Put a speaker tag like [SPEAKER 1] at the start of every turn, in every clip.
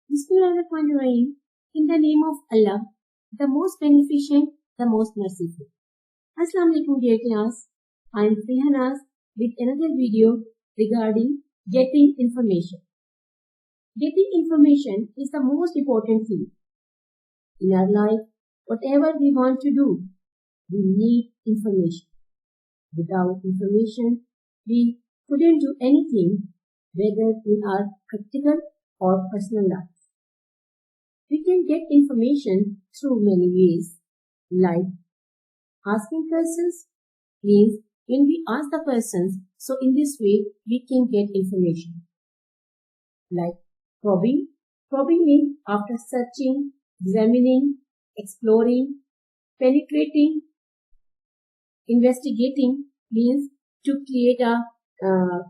[SPEAKER 1] Bismillahirrahmanirrahim. In the name of Allah, the most beneficent, the most merciful. Assalamu alaikum dear class. I am Frihanaz with another video regarding getting information. Getting information is the most important thing. In our life, whatever we want to do, we need information. Without information, we couldn't do anything, whether in our practical or personal life. We can get information through many ways, like asking questions means when we ask the persons, so in this way we can get information. Like probing means after searching, examining, exploring, penetrating. Investigating means to create a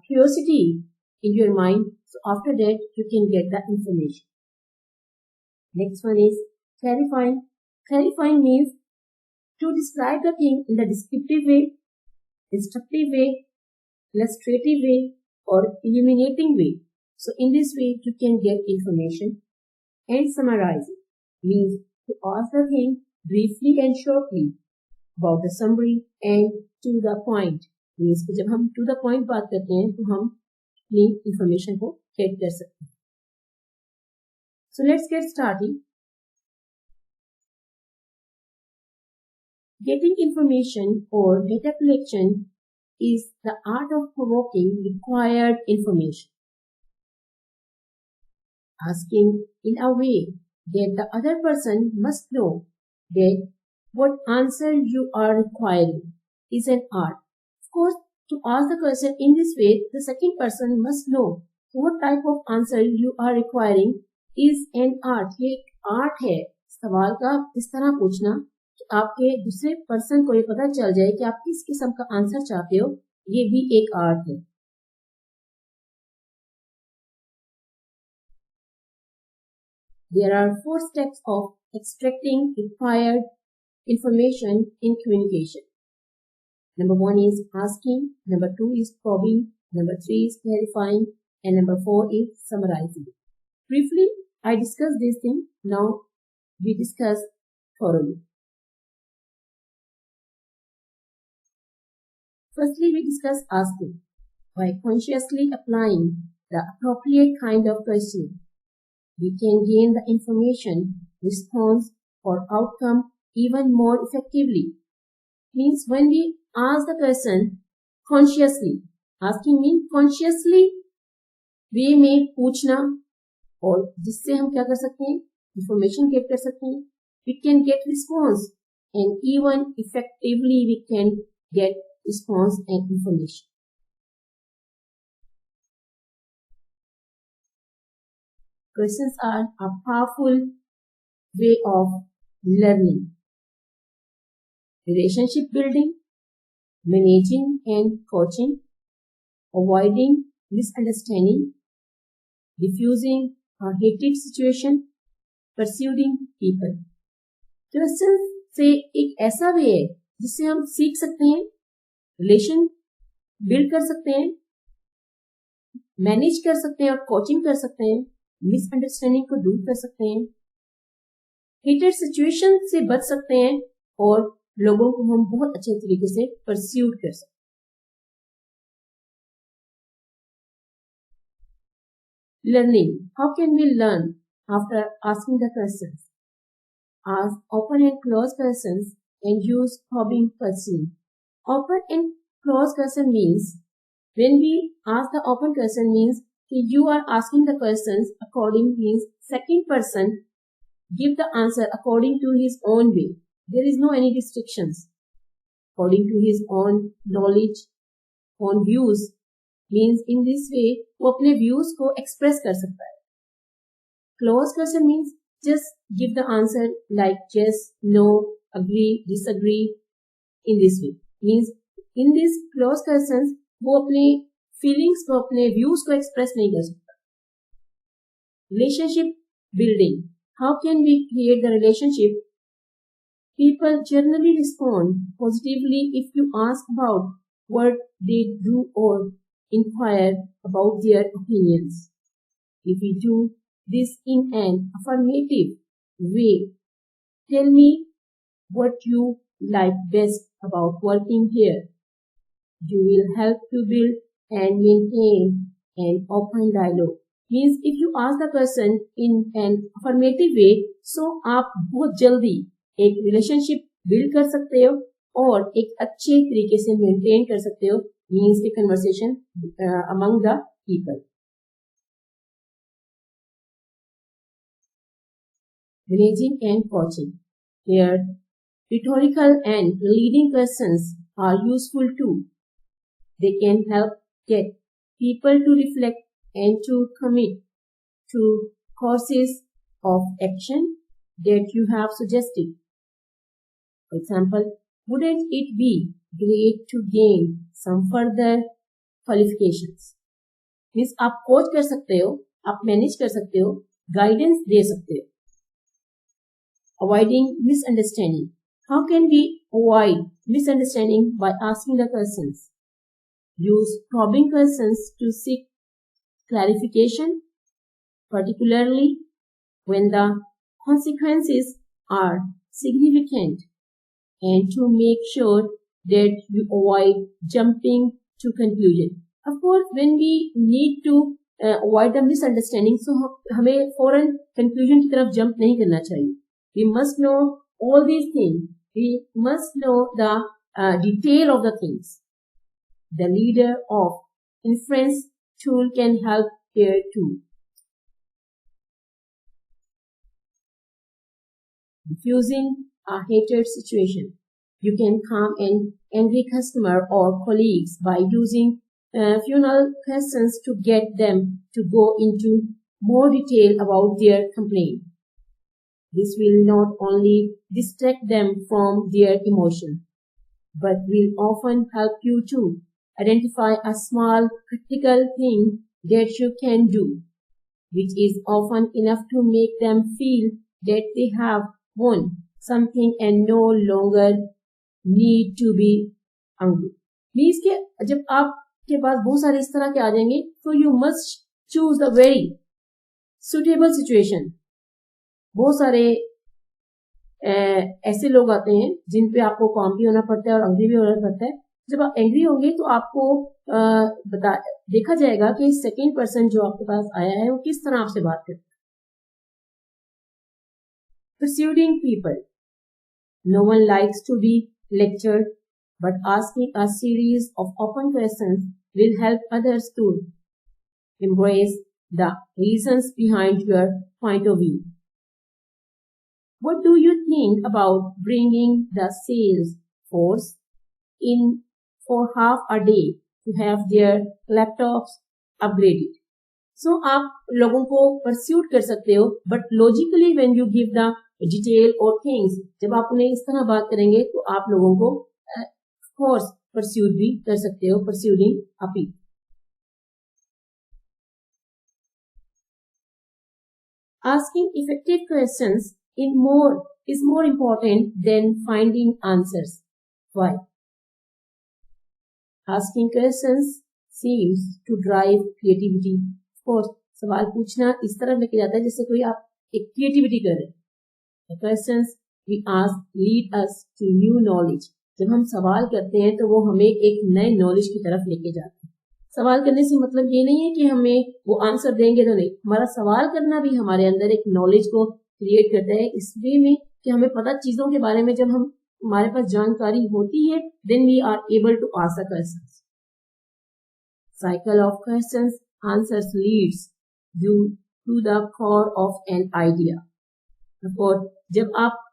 [SPEAKER 1] curiosity in your mind, so after that you can get the information. Next one is clarifying. Clarifying means to describe the thing in the descriptive way, instructive way, illustrative way, or illuminating way. So in this way you can get information. And summarizing means to ask the thing briefly and shortly, about the summary and to the point. means जब हम to the point बात करते हैं तो हम अपनी information को get कर सकते हैं. So let's get started. Getting information or data collection is the art of provoking required information. Asking in a way that the other person must know that what answer you are requiring is an art. Of course, to ask the question in this way, the second person must know what type of answer you are requiring is an art. ये एक art है सवाल का इस तरह पूछना कि आपके दूसरे पर्सन को ये पता चल जाए कि आप किस किस्म का आंसर चाहते हो. ये भी एक आर्ट है. There are 4 steps of extracting required information in communication. Number 1 is asking, number 2 is probing, number 3 is clarifying, and number 4 is summarizing. Briefly, I discussed this thing. Now we discuss thoroughly. Firstly, we discuss asking. By consciously applying the appropriate kind of question, we can gain the information, response, or outcome even more effectively. Means when we ask the person consciously, asking means consciously वे में पूछना, और जिससे हम क्या कर सकते हैं, information get कर सकते हैं. We can get response and even effectively we can get response and information. Questions are a powerful way of learning. Relationship building, managing and coaching, avoiding misunderstanding, diffusing a heated situation, pursuing people. Questions से एक ऐसा वे है जिससे हम सीख सकते हैं, relation build कर सकते हैं, मैनेज कर सकते हैं और कोचिंग कर सकते हैं, मिसअंडरस्टैंडिंग को दूर कर सकते हैं, हीटेड सिचुएशन से बच सकते हैं और लोगों को हम बहुत अच्छे तरीके से परस्यूट कर सकते हैं. Learning. How can we learn after asking the questions? Ask open and closed questions and use probing question. Open and closed question means when we ask the open question means you are asking the questions according means second person give the answer according to his own way. There is no any restrictions. According to his own knowledge, own views. Means in this way वो अपने views को express कर सकता है. Closed question means just give the answer like yes, no, agree, disagree. In this way means in these closed questions वो अपने feelings को अपने views को express नहीं कर सकता. Relationship building. How can we create the relationship? People generally respond positively if you ask about what they do or inquire about their opinions. If we do this in an affirmative way. Tell me what you like best about working here. You will help to build and maintain an open dialogue. Means if you ask the person in an affirmative way, so आप बहुत जल्दी एक relationship build कर सकते हो और एक अच्छे तरीके से maintain कर सकते हो means the conversation among the people. Managing and coaching. Here, rhetorical and leading questions are useful too. They can help get people to reflect and to commit to courses of action that you have suggested. For example, wouldn't it be great to gain some further qualifications? Means आप coach कर सकते हो, आप manage कर सकते हो, guidance दे सकते हो. Avoiding misunderstanding. How can we avoid misunderstanding by asking the questions? Use probing questions to seek clarification, particularly when the consequences are significant, and to make sure that you avoid jumping to conclusion. Of course, when we need to avoid the misunderstanding, so हमें फौरन conclusion की तरफ jump नहीं करना चाहिए. We must know all these things. We must know the detail of the things. The leader of inference tool can help here too. Diffusing a heated situation. You can calm an angry customer or colleagues by using funnel questions to get them to go into more detail about their complaint. This will not only distract them from their emotion, but will often help you to identify a small practical thing that you can do, which is often enough to make them feel that they have won something and no longer need to be angry. Means के जब आपके पास बहुत सारे इस तरह के आ जाएंगे, so you must choose the very suitable situation. बहुत सारे ऐसे लोग आते हैं जिन पे आपको काम भी होना पड़ता है और एंग्री भी होना पड़ता है. जब आप एंग्री होंगे तो आपको देखा जाएगा कि सेकंड पर्सन जो आपके पास आया है वो किस तरह आपसे बात करता है. Persuading people. No one likes to be lectured, but asking a series of open questions will help others to embrace the reasons behind your point of view. What do you think about bringing the sales force in for half a day to have their laptops upgraded? So आप लोगों को pursuit कर सकते हो, but logically when you give the detail or things, जब आप उन्हें इस तरह बात करेंगे तो आप लोगों को of course परस्यूट भी कर सकते हो. Pursuing a people. Asking effective questions is more important than finding answers. Why? Asking questions seems to drive creativity. Of course, सवाल पूछना इस तरह लेके जाता है जैसे कोई आप एक क्रिएटिविटी कर रहे हैं. The questions we ask lead us to new knowledge. जब हम सवाल करते हैं तो वो हमें एक नए नॉलेज की तरफ लेके जाते हैं. सवाल करने से मतलब ये नहीं है कि हमें वो आंसर देंगे तो नहीं. हमारा सवाल करना भी हमारे अंदर एक नॉलेज को क्रिएट करता है इस वे में कि हमें पता चीजों के बारे में जब हमारे पास जानकारी होती है then we are able to ask the questions. Cycle of questions answers leads you to the core of an idea. और जब आप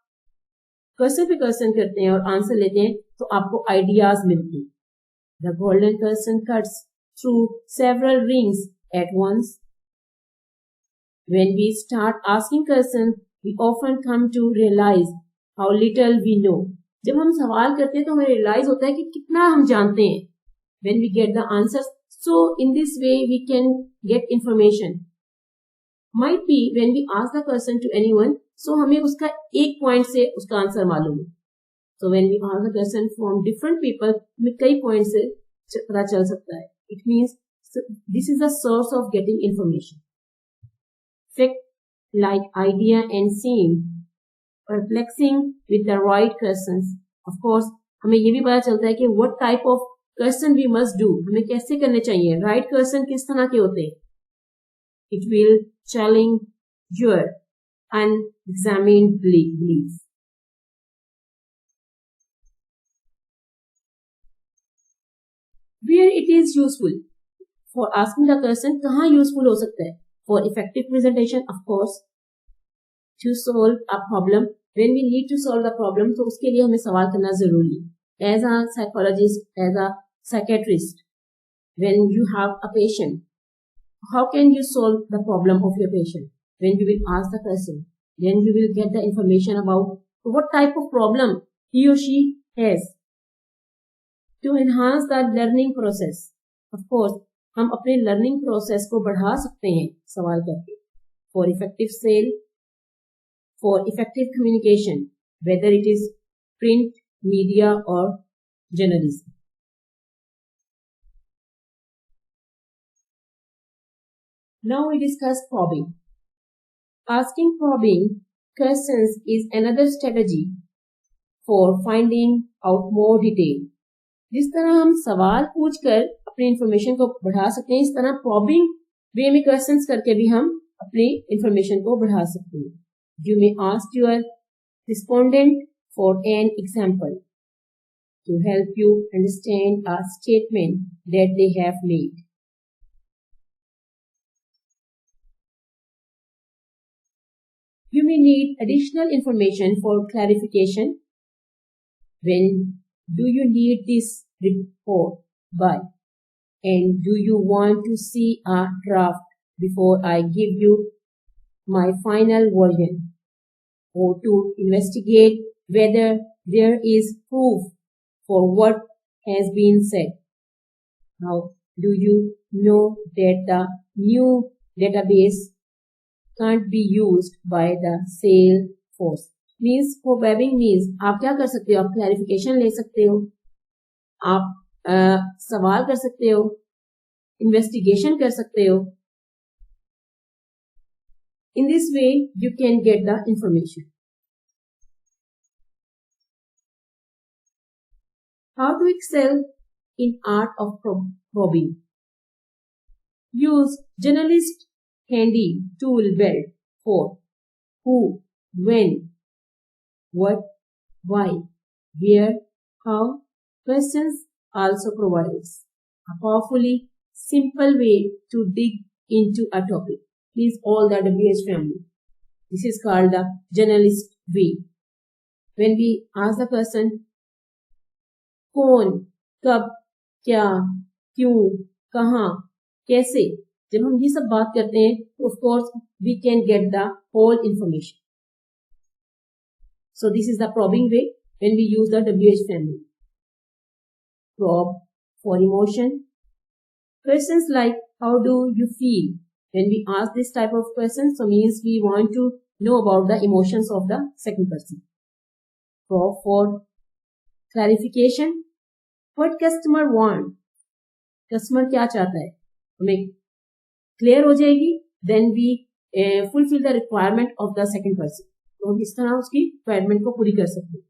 [SPEAKER 1] क्वेश्चन पे क्वेश्चन करते हैं और आंसर लेते हैं तो आपको आइडियाज मिलते हैं. The golden question cuts through several rings at once. When we start asking questions, we often come to realize how little we know. जब हम सवाल करते हैं तो हमें रियलाइज होता है कि कितना हम जानते हैं. When we get the answers, so in this way we can get information. Might be when we ask the question to anyone, so हमें उसका एक पॉइंट से उसका आंसर मालूम है. So when we ask the question from different people, हमें कई point से पता चल सकता है. It means this is the source of getting information. like idea and seem perplexing with the right questions. Of course, हमें ये भी पता चलता है कि what type of question we must do, हमें कैसे करने चाहिए. Right question किस तरह के होते हैं. It will challenge your unexamined beliefs. Where it is useful for asking the question, कहाँ useful हो सकता है. For effective presentation, of course, to solve a problem. When we need to solve the problem, तो उसके लिए हमें सवाल करना जरूरी है. As a psychologist, as a psychiatrist, when you have a patient, how can you solve the problem of your patient? When you will ask the person, then you will get the information about what type of problem he or she has. To enhance the learning process, of course, हम अपने learning process को बढ़ा सकते हैं सवाल करके. For effective sale, for effective communication, whether it is print, media or journalism. Now we discuss probing. Asking probing questions is another strategy for finding out more detail. जिस तरह हम सवाल पूछकर अपनी इंफॉर्मेशन को बढ़ा सकते हैं, इस तरह probing वे में क्वेश्चंस करके भी हम अपनी इंफॉर्मेशन को बढ़ा सकते हैं. You may ask your respondent for an example to help you understand a statement that they have made. You may need additional information for clarification. When do you need this report by? And do you want to see a draft before I give you my final version? Or to investigate whether there is proof for what has been said. How do you know that the new database can't be used by the Salesforce? Means probing means आप क्या कर सकते हो, आप clarification ले सकते हो, आप सवाल कर सकते हो, investigation कर सकते हो. In this way, you can get the information. How to excel in art of probing? Use journalist handy tool belt for who, when, what, why, where, how. Questions also provides a powerfully simple way to dig into a topic. Please all the WH family. This is called the journalist way. When we ask the person, कौन, कब, क्या, क्यों, कहाँ, कैसे, जब हम ये सब बात करते हैं, तो of course we can get the whole information. So this is the probing way when we use the WH family. Probe for emotion. Questions like how do you feel? When we ask this type of question, so means we want to know about the emotions of the second person. Probe for clarification. What customer want? Customer क्या चाहता है? हमें clear हो जाएगी. Then we fulfill the requirement of the second person. तो हम इस तरह उसकी requirement को पूरी कर सकते हैं.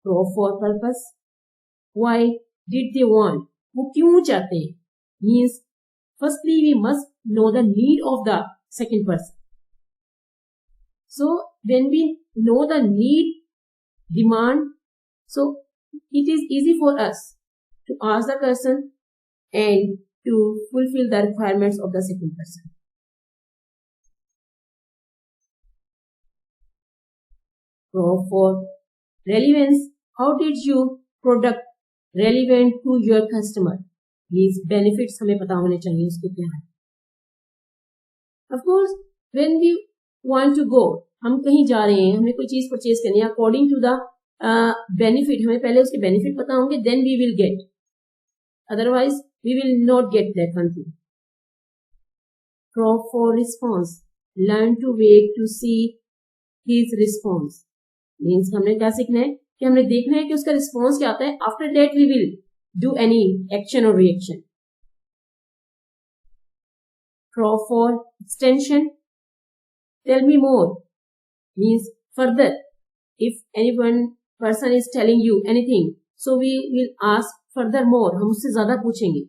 [SPEAKER 1] Probe for purpose. Why did they want? वो क्यों चाहते हैं? Means firstly we must know the need of the second person. So when we know the need, demand, so it is easy for us to ask the person and to fulfill the requirements of the second person. So for relevance, how did your product relevant to your customer? These benefits हमें पता होने चाहिए उसके क्या है. Of course, when we want to go, हम कहीं जा रहे हैं, हमें कोई चीज परचेज करनी है, according to the benefit, हमें पहले उसके benefit पता होंगे, then we will get. Otherwise, we will not get that one thing. Probe for response. Learn to wait to see his response. Means हमें क्या सीखना है कि हमें देखना है कि उसका response क्या आता है. After that, we will do any action or reaction. Probe for extension. tell me more means further. If anyone person is telling you anything, so we will ask further more, हम उससे ज्यादा पूछेंगे.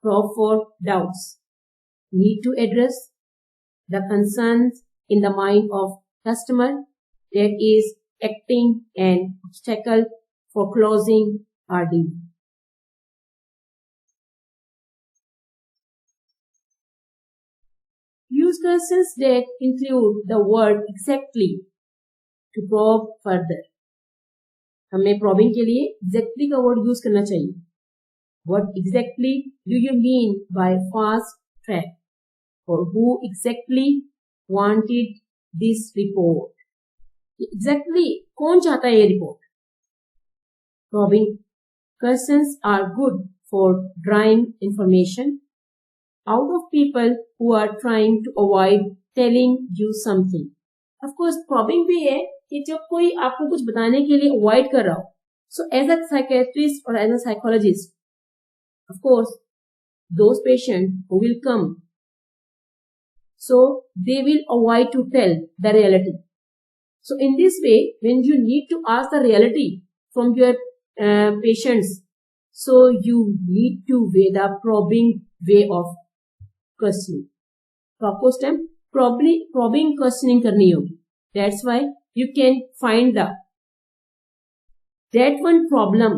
[SPEAKER 1] Probe for doubts. Need to address the concerns in the mind of customer that is acting an obstacle for closing our deal. Use questions that include the word exactly to probe further. हमें probing के लिए exactly का word use करना चाहिए. What exactly do you mean by fast track? Or who exactly wanted this report? Exactly कौन चाहता है ये report? Probing questions are good for drawing information out of people who are trying to avoid telling you something. Of course, probing भी है कि जब कोई आपको कुछ बताने के लिए avoid कर रहा हो. So, as a psychiatrist or as a psychologist, of course, those patients who will come, so they will avoid to tell the reality. So, in this way, when you need to ask the reality from your patients, so you need to weigh the probing way of questioning. तो आपको उस time probing questioning करनी होगी. That's why you can find that one problem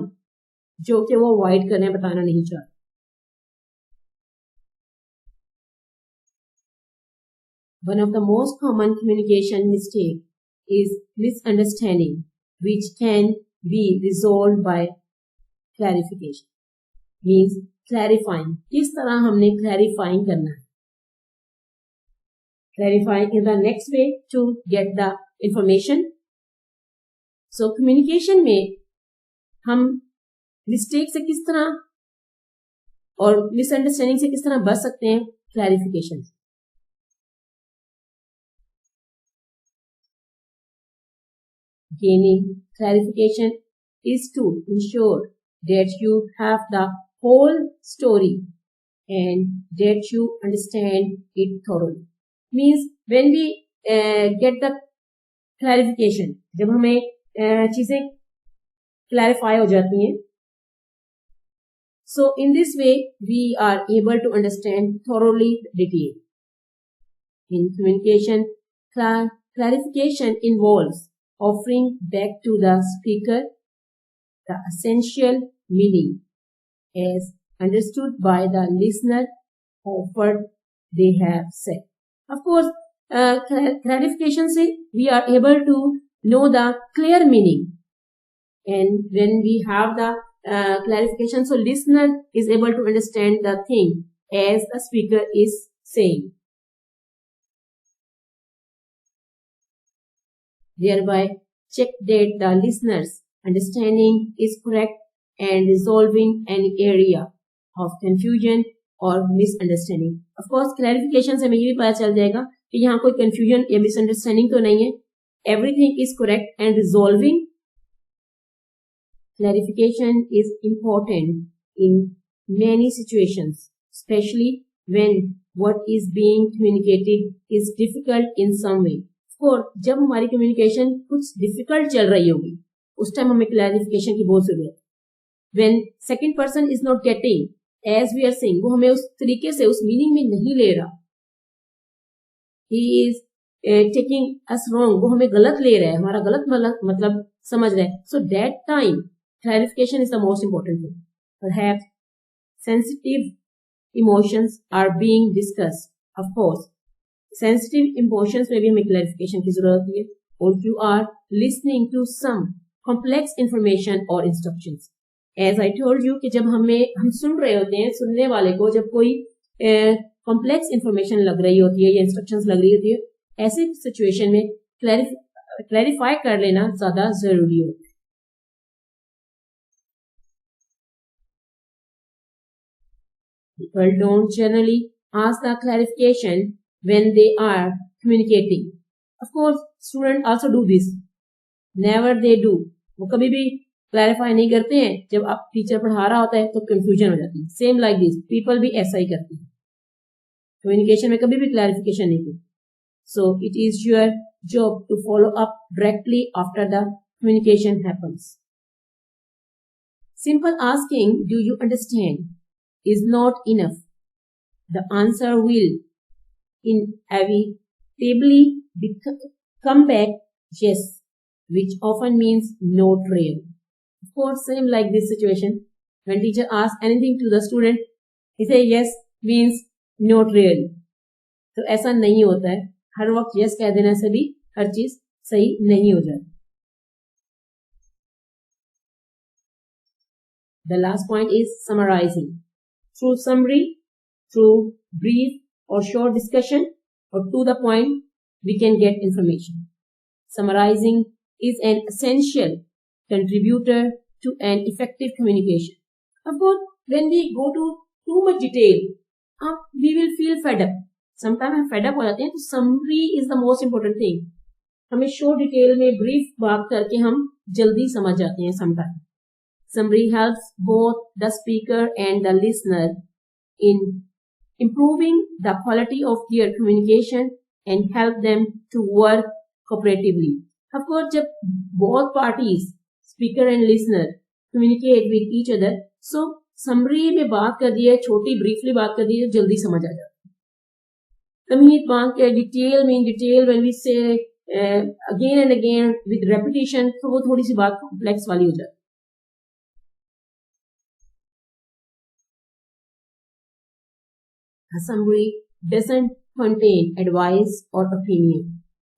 [SPEAKER 1] जो कि वो avoid करने बताना नहीं चाहते. One of the most common communication mistake is misunderstanding, which can be resolved by clarification. Means clarifying. किस तरह हमने clarifying करना है. Clarifying is the next way to get the information. So communication में हम mistake से किस तरह और misunderstanding से किस तरह बच सकते हैं. Clarification. Gaining clarification is to ensure that you have the whole story and that you understand it thoroughly. Means when we get the clarification, जब हमें चीजें clarify हो जाती हैं, so in this way we are able to understand thoroughly the detail. In communication, clarification involves offering back to the speaker the essential meaning as understood by the listener of what they have said. Of course, clarification से we are able to know the clear meaning, and when we have the clarification, so listener is able to understand the thing as the speaker is saying. Thereby, check that the listener's understanding is correct and resolving any area of confusion or misunderstanding. Of course, clarification से हमें ये भी पता चल जाएगा कि यहाँ कोई confusion या misunderstanding तो नहीं है. Everything is correct and resolving. Clarification is important in many situations, especially when what is being communicated is difficult in some way. और जब हमारी कम्युनिकेशन कुछ डिफिकल्ट चल रही होगी, उस टाइम हमें क्लैरिफिकेशन की बहुत जरूरत है. When second person is not getting as we are saying, वो हमें उस तरीके से उस मीनिंग में नहीं ले रहा, he is taking us wrong, वो हमें गलत ले रहा है, हमारा गलत मतलब समझ रहा है. So that time clarification is the most important thing. Perhaps sensitive emotions are being discussed. Of course sensitive emotions में भी हमें क्लैरिफिकेशन की जरूरत है. और you are listening to some complex information और instructions. As I told you कि जब हम सुन रहे होते हैं, सुनने वाले को जब कोई कॉम्प्लेक्स इंफॉर्मेशन लग रही होती है या इंस्ट्रक्शंस लग रही होती है, ऐसी सिचुएशन में क्लैरिफाई कर लेना ज्यादा जरूरी होता है. People don't generally ask the clarification when they are communicating. Of course, students also do this. Never they do. वो कभी भी क्लैरिफाई नहीं करते हैं. जब आप टीचर पढ़ा रहा होता है तो कंफ्यूजन हो जाती है. सेम लाइक दिस, पीपल भी ऐसा ही करते हैं. कम्युनिकेशन में कभी भी क्लैरिफिकेशन नहीं करते. So it is your job to follow up directly after the communication happens. Simple asking, do you understand, is not enough. The answer will inevitably come back yes, which often means not real. Of course, same like this situation. When teacher asks anything to the student, he say yes means not real. तो ऐसा नहीं होता है, हर वक्त yes कह देने से भी हर चीज सही नहीं हो जाती. The last point is summarizing. Through summary, through brief or short discussion or to the point, we can get information. Summarizing is an essential contributor to an effective communication. Of course, when we go to too much detail, we will feel fed up. Sometimes हम fed up हो जाते हैं, तो summary is the most important thing. हमें short detail में brief बात करके हम जल्दी समझ जाते हैं sometimes. Summary helps both the speaker and the listener in improving the quality of their communication and help them to work cooperatively. Of course, जब both parties, speaker and listener, communicate with each other, so summary में बात कर दी है, छोटी briefly बात कर दी है, जल्दी समझ आ जाता है. Communicate बात के detail में detail when we say again and again with repetition, तो वो थोड़ी सी बात complex वाली हो जाती है. A summary doesn't contain advice or opinion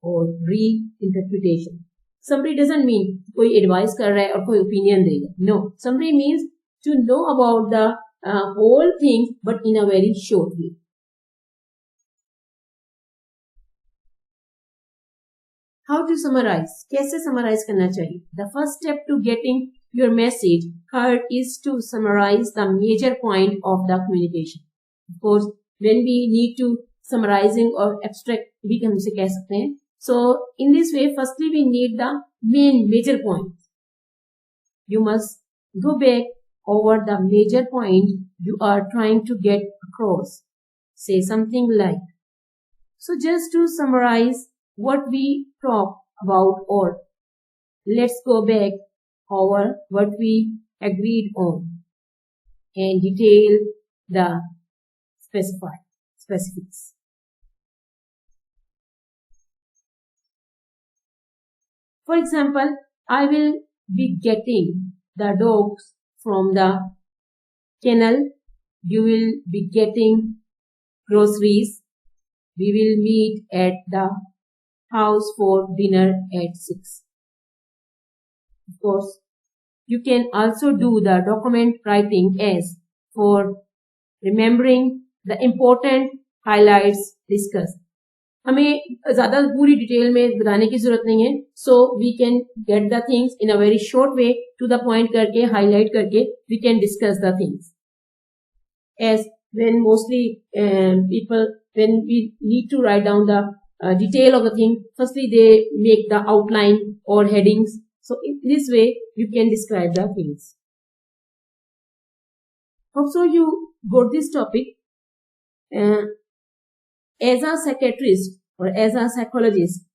[SPEAKER 1] or reinterpretation. Summary doesn't mean कोई advice कर रहा है और कोई opinion देगा. No, summary means to know about the whole thing, but in a very short way. How to summarize? कैसे summarize करना चाहिए? The first step to getting your message heard is to summarize the major point of the communication. Of course, when we need to summarizing or abstract भी हम इसे कह सकते हैं. So in this way, firstly we need the major point. You must go back over the major point you are trying to get across. Say something like, so just to summarize what we talked about, or let's go back over what we agreed on and detail the specifics. For example, I will be getting the dogs from the kennel. You will be getting groceries. We will meet at the house for dinner at 6. Of course, you can also do the document writing as for remembering the important highlights discussed. हमें ज़्यादा पूरी detail में बताने की जरूरत नहीं है. So we can get the things in a very short way to the point करके highlight करके we can discuss the things. As when mostly people, when we need to write down the detail of the thing, firstly they make the outline or headings. So in this way you can describe the things. Also you got this topic. As a psychiatrist or as a psychologist,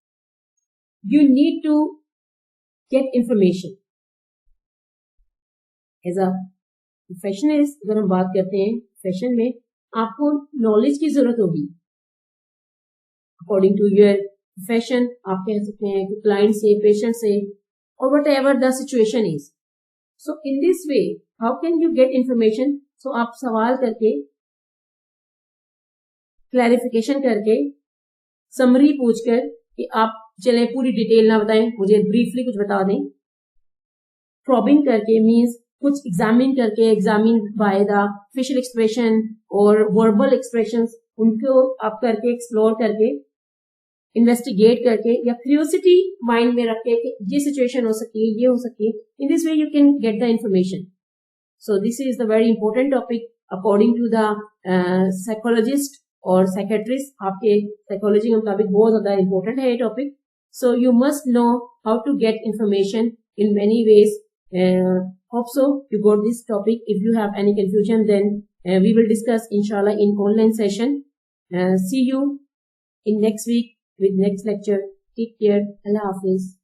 [SPEAKER 1] you need to get information. As a professionist, अगर हम बात करते हैं profession में, आपको knowledge की जरूरत होगी. According to your profession, आप कह सकते हैं कि client से, patient से, or whatever the situation is. So in this way, how can you get information? So आप सवाल करके, क्लैरिफिकेशन करके, समरी पूछकर कि आप चलें पूरी डिटेल ना बताएं, मुझे ब्रीफली कुछ बता दें. प्रॉबिंग करके मींस कुछ एग्जामिन करके, examine by the facial expression और वर्बल एक्सप्रेशंस, उनको आप करके एक्सप्लोर करके, इन्वेस्टिगेट करके, या क्यूरियोसिटी माइंड में रख के कि ये सिचुएशन हो सकती है, ये हो सकती है. In this way you can get the information. So this is the very important topic according to the psychologist और साइकेट्रिस्ट. आपके साइकोलॉजी के मुताबिक बहुत ज्यादा इंपॉर्टेंट है ये topic. So you must know how to get information in many ways. Hope so you got this topic. If you have any confusion, then we will discuss inshallah in online session. See you in next week. with next lecture. Take care. Allah Hafiz.